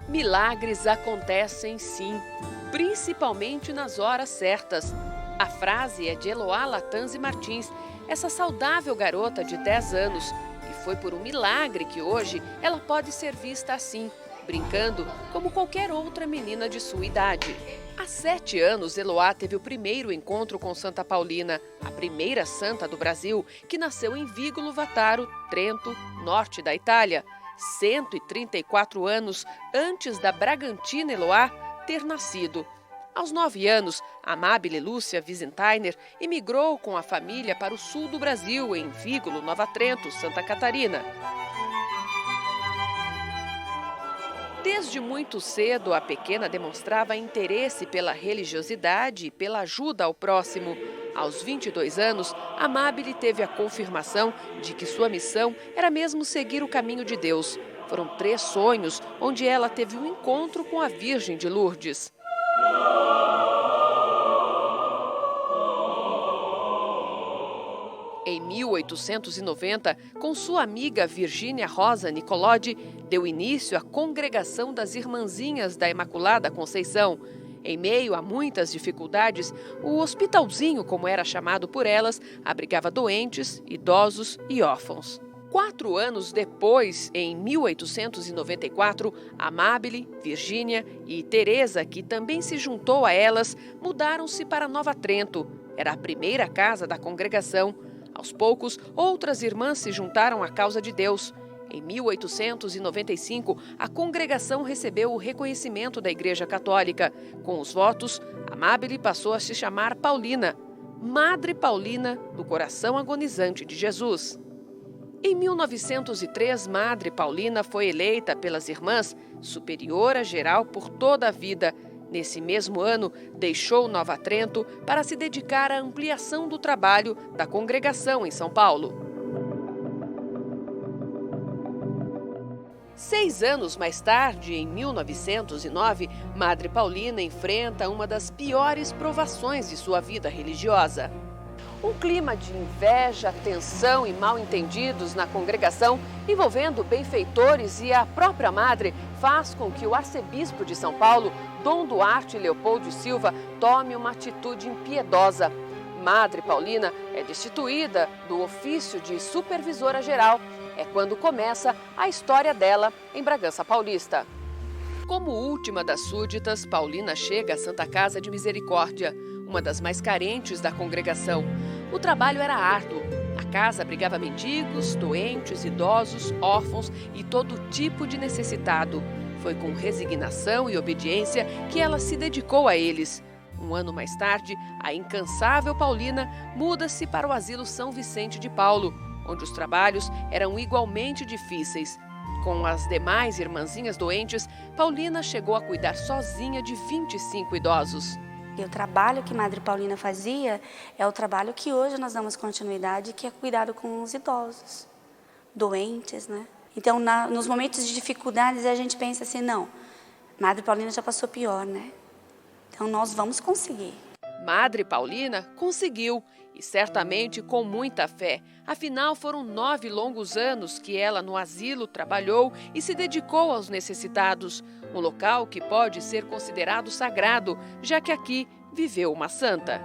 Milagres acontecem sim, principalmente nas horas certas. A frase é de Eloá Latanzi Martins, essa saudável garota de 10 anos. E foi por um milagre que hoje ela pode ser vista assim, brincando como qualquer outra menina de sua idade. Há 7 anos, Eloá teve o primeiro encontro com Santa Paulina, a primeira santa do Brasil, que nasceu em Vigo Vataro, Trento, norte da Itália. 134 anos antes da Bragantina Eloá ter nascido. Aos 9 anos, Amabile Lúcia Visentainer emigrou com a família para o sul do Brasil, em Vígulo, Nova Trento, Santa Catarina. Desde muito cedo, a pequena demonstrava interesse pela religiosidade e pela ajuda ao próximo. Aos 22 anos, Amabile teve a confirmação de que sua missão era mesmo seguir o caminho de Deus. Foram 3 sonhos onde ela teve um encontro com a Virgem de Lourdes. Em 1890, com sua amiga Virgínia Rosa Nicolodi, deu início à Congregação das Irmãzinhas da Imaculada Conceição. Em meio a muitas dificuldades, o hospitalzinho, como era chamado por elas, abrigava doentes, idosos e órfãos. 4 anos depois, em 1894, Amabile, Virgínia e Teresa, que também se juntou a elas, mudaram-se para Nova Trento. Era a primeira casa da congregação. Aos poucos, outras irmãs se juntaram à causa de Deus. Em 1895, a congregação recebeu o reconhecimento da Igreja Católica. Com os votos, Amabile passou a se chamar Paulina, Madre Paulina do Coração Agonizante de Jesus. Em 1903, Madre Paulina foi eleita pelas irmãs superiora geral por toda a vida. Nesse mesmo ano, deixou Nova Trento para se dedicar à ampliação do trabalho da congregação em São Paulo. 6 anos mais tarde, em 1909, Madre Paulina enfrenta uma das piores provações de sua vida religiosa. Um clima de inveja, tensão e mal-entendidos na congregação, envolvendo benfeitores e a própria madre, faz com que o arcebispo de São Paulo, Dom Duarte Leopoldo Silva, tome uma atitude impiedosa. Madre Paulina é destituída do ofício de supervisora geral. É quando começa a história dela em Bragança Paulista. Como última das súditas, Paulina chega à Santa Casa de Misericórdia, uma das mais carentes da congregação. O trabalho era árduo. A casa abrigava mendigos, doentes, idosos, órfãos e todo tipo de necessitado. Foi com resignação e obediência que ela se dedicou a eles. Um ano mais tarde, a incansável Paulina muda-se para o Asilo São Vicente de Paulo, onde os trabalhos eram igualmente difíceis. Com as demais irmãzinhas doentes, Paulina chegou a cuidar sozinha de 25 idosos. E o trabalho que Madre Paulina fazia é o trabalho que hoje nós damos continuidade, que é cuidado com os idosos, doentes, né? Então, nos momentos de dificuldades, a gente pensa assim, não, Madre Paulina já passou pior, né? Então, nós vamos conseguir. Madre Paulina conseguiu, e certamente com muita fé. Afinal, foram 9 longos anos que ela no asilo trabalhou e se dedicou aos necessitados. Um local que pode ser considerado sagrado, já que aqui viveu uma santa.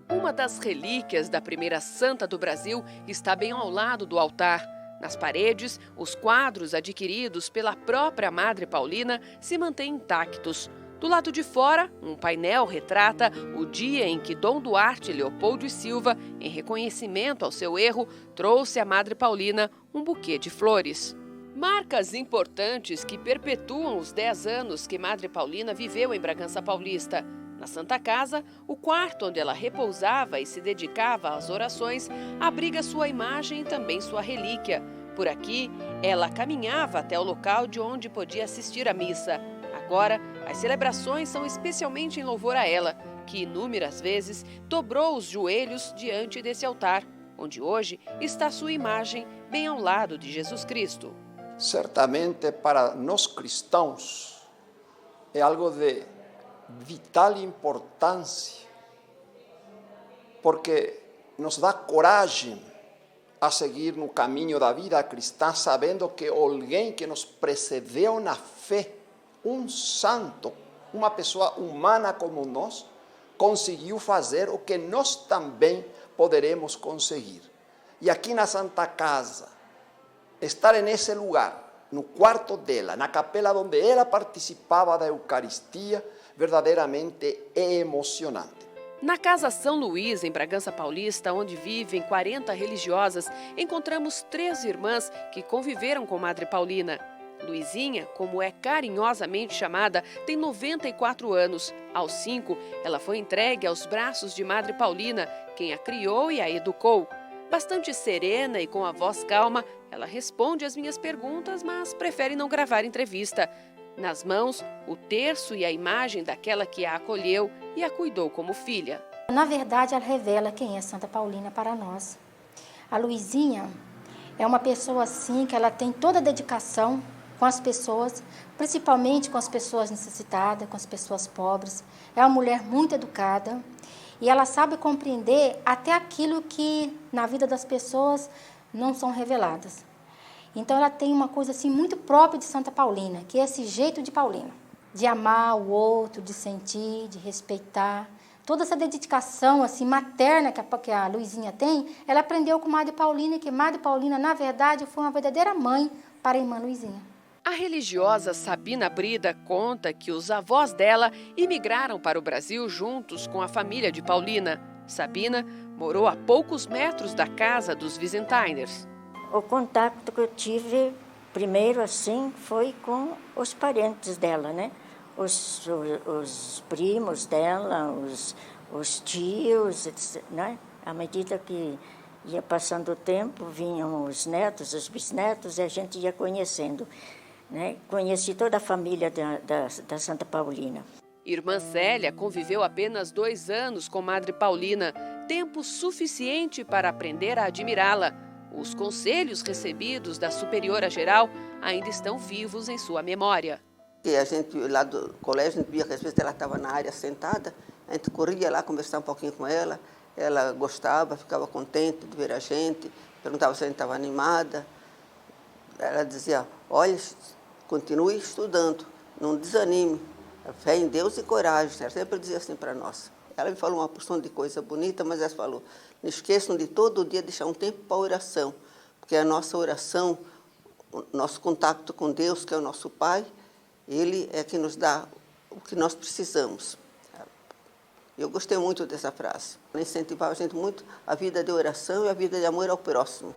Uma das relíquias da primeira santa do Brasil está bem ao lado do altar. Nas paredes, os quadros adquiridos pela própria Madre Paulina se mantêm intactos. Do lado de fora, um painel retrata o dia em que Dom Duarte Leopoldo Silva, em reconhecimento ao seu erro, trouxe à Madre Paulina um buquê de flores. Marcas importantes que perpetuam os 10 anos que Madre Paulina viveu em Bragança Paulista. Na Santa Casa, o quarto onde ela repousava e se dedicava às orações abriga sua imagem e também sua relíquia. Por aqui, ela caminhava até o local de onde podia assistir à missa. Agora, as celebrações são especialmente em louvor a ela, que inúmeras vezes dobrou os joelhos diante desse altar, onde hoje está sua imagem bem ao lado de Jesus Cristo. Certamente para nós cristãos é algo de vital importância, porque nos dá coragem a seguir no caminho da vida cristã, sabendo que alguém que nos precedeu na fé, um santo, uma pessoa humana como nós, conseguiu fazer o que nós também poderemos conseguir. E aqui na Santa Casa, estar nesse lugar, no quarto dela, na capela onde ela participava da Eucaristia, verdadeiramente é emocionante. Na Casa São Luís, em Bragança Paulista, onde vivem 40 religiosas, encontramos 3 irmãs que conviveram com Madre Paulina. Luizinha, como é carinhosamente chamada, tem 94 anos. Aos 5, ela foi entregue aos braços de Madre Paulina, quem a criou e a educou. Bastante serena e com a voz calma, ela responde às minhas perguntas, mas prefere não gravar entrevista. Nas mãos, o terço e a imagem daquela que a acolheu e a cuidou como filha. Na verdade, ela revela quem é Santa Paulina para nós. A Luizinha é uma pessoa assim que ela tem toda a dedicação com as pessoas, principalmente com as pessoas necessitadas, com as pessoas pobres. É uma mulher muito educada e ela sabe compreender até aquilo que na vida das pessoas não são reveladas. Então ela tem uma coisa assim muito própria de Santa Paulina, que é esse jeito de Paulina, de amar o outro, de sentir, de respeitar. Toda essa dedicação assim materna que a Luizinha tem, ela aprendeu com Madre Paulina, que Madre Paulina, na verdade, foi uma verdadeira mãe para a irmã Luizinha. A religiosa Sabina Brida conta que os avós dela imigraram para o Brasil juntos com a família de Paulina. Sabina morou a poucos metros da casa dos Visentainers. O contato que eu tive, primeiro assim, foi com os parentes dela, né? Os primos dela, os tios, né? À medida que ia passando o tempo, vinham os netos, os bisnetos, e a gente ia conhecendo, né? Conheci toda a família da Santa Paulina. Irmã Célia conviveu apenas 2 anos com Madre Paulina, tempo suficiente para aprender a admirá-la. Os conselhos recebidos da superiora geral ainda estão vivos em sua memória. E a gente, lá do colégio, a gente via que às vezes ela estava na área sentada, a gente corria lá conversar um pouquinho com ela, ela gostava, ficava contente de ver a gente, perguntava se a gente estava animada. Ela dizia, olha, continue estudando, não desanime, fé em Deus e coragem. Ela sempre dizia assim para nós. Ela me falou uma porção de coisa bonita, mas ela falou, não esqueçam de todo dia deixar um tempo para a oração, porque a nossa oração, o nosso contato com Deus, que é o nosso Pai, Ele é que nos dá o que nós precisamos. Eu gostei muito dessa frase. Ela incentivava a gente muito a vida de oração e a vida de amor ao próximo.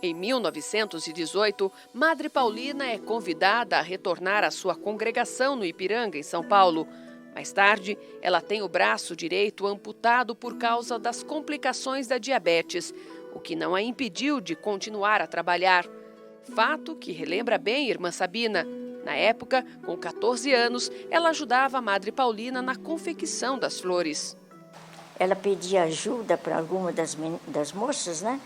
Em 1918, Madre Paulina é convidada a retornar à sua congregação no Ipiranga, em São Paulo. Mais tarde, ela tem o braço direito amputado por causa das complicações da diabetes, o que não a impediu de continuar a trabalhar. Fato que relembra bem irmã Sabina. Na época, com 14 anos, ela ajudava a Madre Paulina na confecção das flores. Ela pedia ajuda para alguma das moças, né?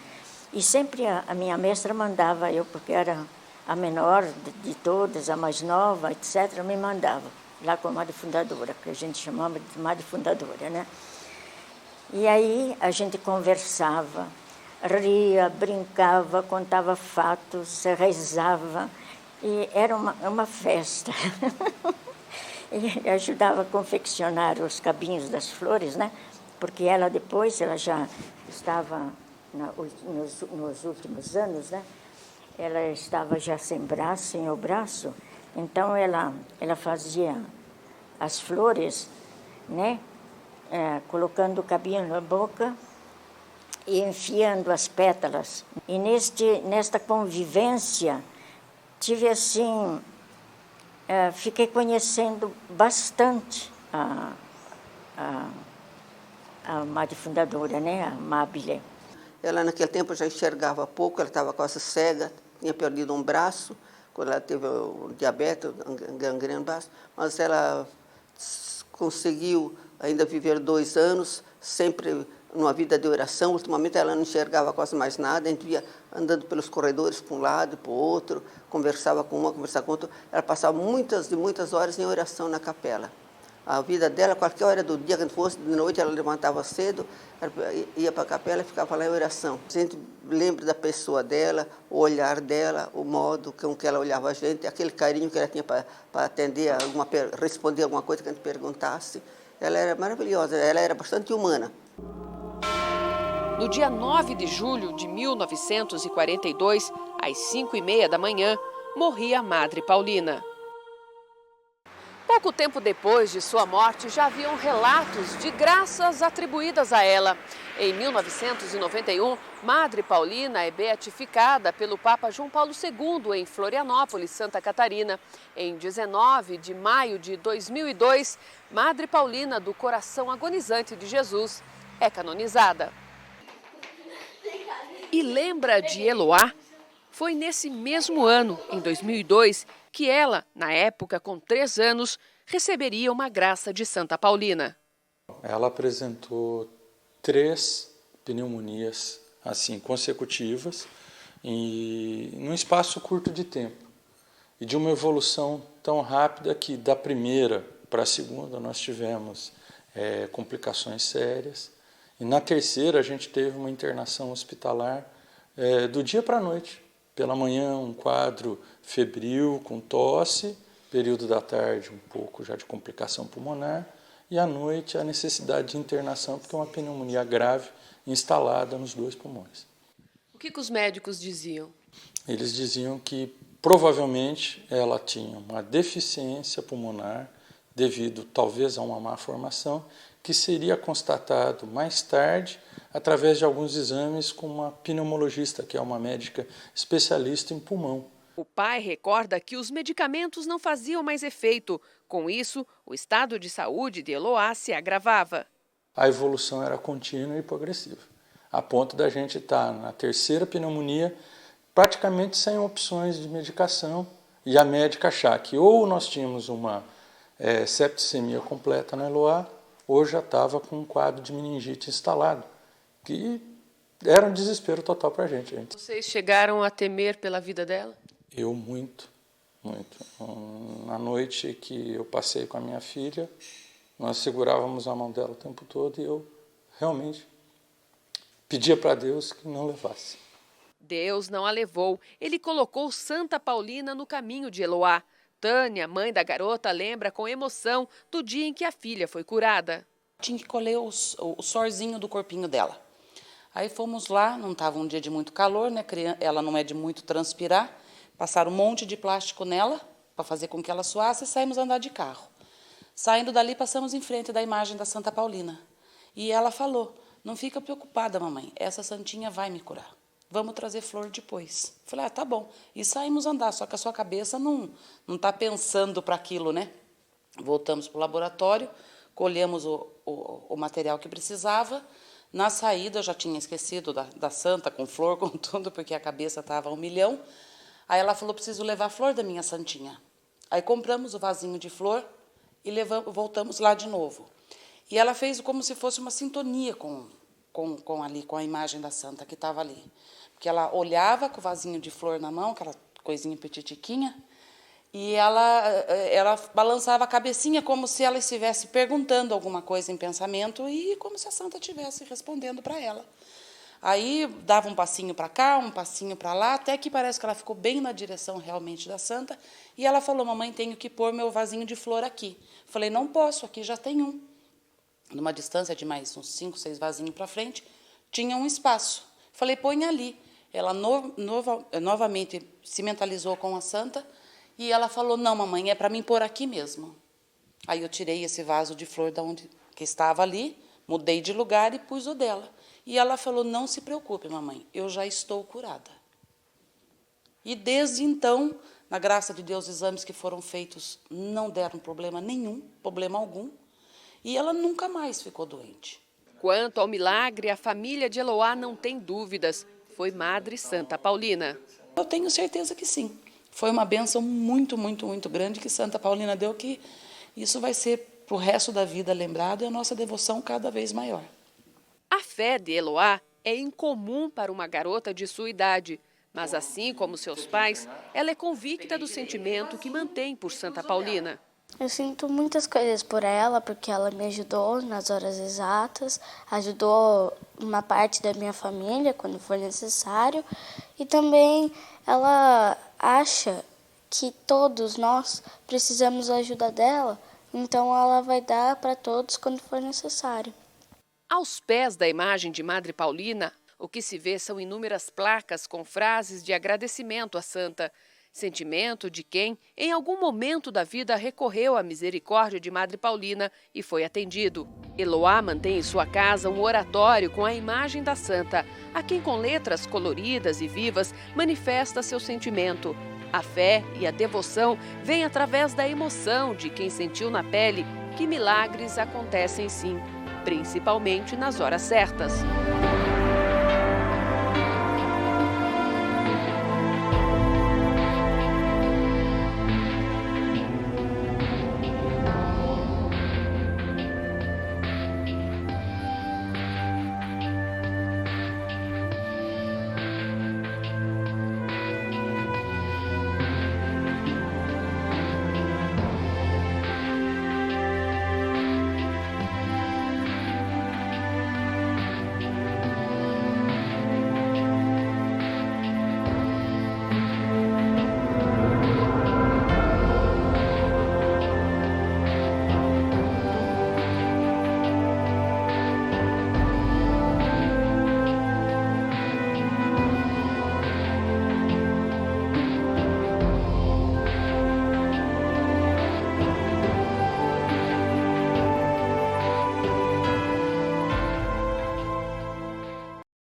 E sempre a minha mestra mandava eu, porque era a menor de todas, a mais nova, etc., me mandava lá com a Madre Fundadora, que a gente chamava de Madre Fundadora, né? E aí a gente conversava, ria, brincava, contava fatos, rezava, e era uma festa. E ajudava a confeccionar os cabinhos das flores, né? Porque ela depois, ela já estava nos últimos anos, né? Ela estava já sem braço, sem o braço, então ela fazia as flores, né? Colocando o cabinho na boca e enfiando as pétalas. E nesta convivência, tive assim, fiquei conhecendo bastante a Madre Fundadora, né? A Amabile. Ela naquele tempo já enxergava pouco, ela estava quase cega, tinha perdido um braço, quando ela teve o diabetes, gangrena no braço, mas ela conseguiu ainda viver 2 anos, sempre numa vida de oração. Ultimamente ela não enxergava quase mais nada, a gente via andando pelos corredores para um lado e para o outro, conversava com uma, conversava com outra. Ela passava muitas horas em oração na capela. A vida dela, qualquer hora do dia que fosse, de noite ela levantava cedo, ela ia para a capela e ficava lá em oração. A gente lembra da pessoa dela, o olhar dela, o modo com que ela olhava a gente, aquele carinho que ela tinha para atender, responder alguma coisa que a gente perguntasse. Ela era maravilhosa, ela era bastante humana. No dia 9 de julho de 1942, às 5h30 da manhã, morria a Madre Paulina. Pouco tempo depois de sua morte, já haviam relatos de graças atribuídas a ela. Em 1991, Madre Paulina é beatificada pelo Papa João Paulo II em Florianópolis, Santa Catarina. Em 19 de maio de 2002, Madre Paulina do Coração Agonizante de Jesus é canonizada. E lembra de Eloá? Foi nesse mesmo ano, em 2002, que ela, na época com 3 anos, receberia uma graça de Santa Paulina. Ela apresentou 3 pneumonias assim consecutivas e num espaço curto de tempo. E de uma evolução tão rápida que da primeira para a segunda nós tivemos complicações sérias. E na terceira a gente teve uma internação hospitalar do dia para a noite. Pela manhã um quadro febril com tosse, período da tarde um pouco já de complicação pulmonar e à noite a necessidade de internação porque é uma pneumonia grave instalada nos 2 pulmões. O que os médicos diziam? Eles diziam que provavelmente ela tinha uma deficiência pulmonar devido talvez a uma má formação que seria constatado mais tarde através de alguns exames com uma pneumologista, que é uma médica especialista em pulmão. O pai recorda que os medicamentos não faziam mais efeito. Com isso, o estado de saúde de Eloá se agravava. A evolução era contínua e progressiva, a ponto da gente estar na terceira pneumonia praticamente sem opções de medicação e a médica achar que ou nós tínhamos uma septicemia completa na Eloá ou já estava com um quadro de meningite instalado, que era um desespero total para a gente. Vocês chegaram a temer pela vida dela? Eu muito, muito. Na noite que eu passei com a minha filha, nós segurávamos a mão dela o tempo todo e eu realmente pedia para Deus que não levasse. Deus não a levou. Ele colocou Santa Paulina no caminho de Eloá. Tânia, mãe da garota, lembra com emoção do dia em que a filha foi curada. Tinha que colher o sorzinho do corpinho dela. Aí fomos lá, não estava um dia de muito calor, né? Ela não é de muito transpirar. Passaram um monte de plástico nela para fazer com que ela suasse e saímos andar de carro. Saindo dali, passamos em frente da imagem da Santa Paulina. E ela falou, não fica preocupada, mamãe, essa santinha vai me curar. Vamos trazer flor depois. Falei, tá bom. E saímos andar, só que a sua cabeça não está pensando para aquilo, né? Voltamos para o laboratório, colhemos o material que precisava. Na saída, eu já tinha esquecido da santa, com flor, com tudo, porque a cabeça estava a 1 milhão. Aí ela falou, preciso levar a flor da minha santinha. Aí compramos o vasinho de flor e voltamos lá de novo. E ela fez como se fosse uma sintonia com a imagem da santa que estava ali. Porque ela olhava com o vasinho de flor na mão, aquela coisinha petitiquinha, e ela balançava a cabecinha como se ela estivesse perguntando alguma coisa em pensamento e como se a santa estivesse respondendo para ela. Aí dava um passinho para cá, um passinho para lá, até que parece que ela ficou bem na direção realmente da santa, e ela falou, mamãe, tenho que pôr meu vasinho de flor aqui. Falei, não posso, aqui já tem um. Numa distância de mais uns 5, 6 vasinhos para frente, tinha um espaço. Falei, põe ali. Ela novamente se mentalizou com a santa e ela falou, não, mamãe, é para mim pôr aqui mesmo. Aí eu tirei esse vaso de flor que estava ali, mudei de lugar e pus o dela. E ela falou, não se preocupe, mamãe, eu já estou curada. E desde então, na graça de Deus, os exames que foram feitos não deram problema nenhum, problema algum, e ela nunca mais ficou doente. Quanto ao milagre, a família de Eloá não tem dúvidas. Foi Madre Santa Paulina. Eu tenho certeza que sim. Foi uma bênção muito, muito, muito grande que Santa Paulina deu, que isso vai ser para o resto da vida lembrado e a nossa devoção cada vez maior. A fé de Eloá é incomum para uma garota de sua idade, mas assim como seus pais, ela é convicta do sentimento que mantém por Santa Paulina. Eu sinto muitas coisas por ela, porque ela me ajudou nas horas exatas, ajudou uma parte da minha família quando for necessário, e também ela acha que todos nós precisamos da ajuda dela, então ela vai dar para todos quando for necessário. Aos pés da imagem de Madre Paulina, o que se vê são inúmeras placas com frases de agradecimento à santa. Sentimento de quem, em algum momento da vida, recorreu à misericórdia de Madre Paulina e foi atendido. Eloá mantém em sua casa um oratório com a imagem da santa, a quem com letras coloridas e vivas manifesta seu sentimento. A fé e a devoção vêm através da emoção de quem sentiu na pele que milagres acontecem sim, principalmente nas horas certas.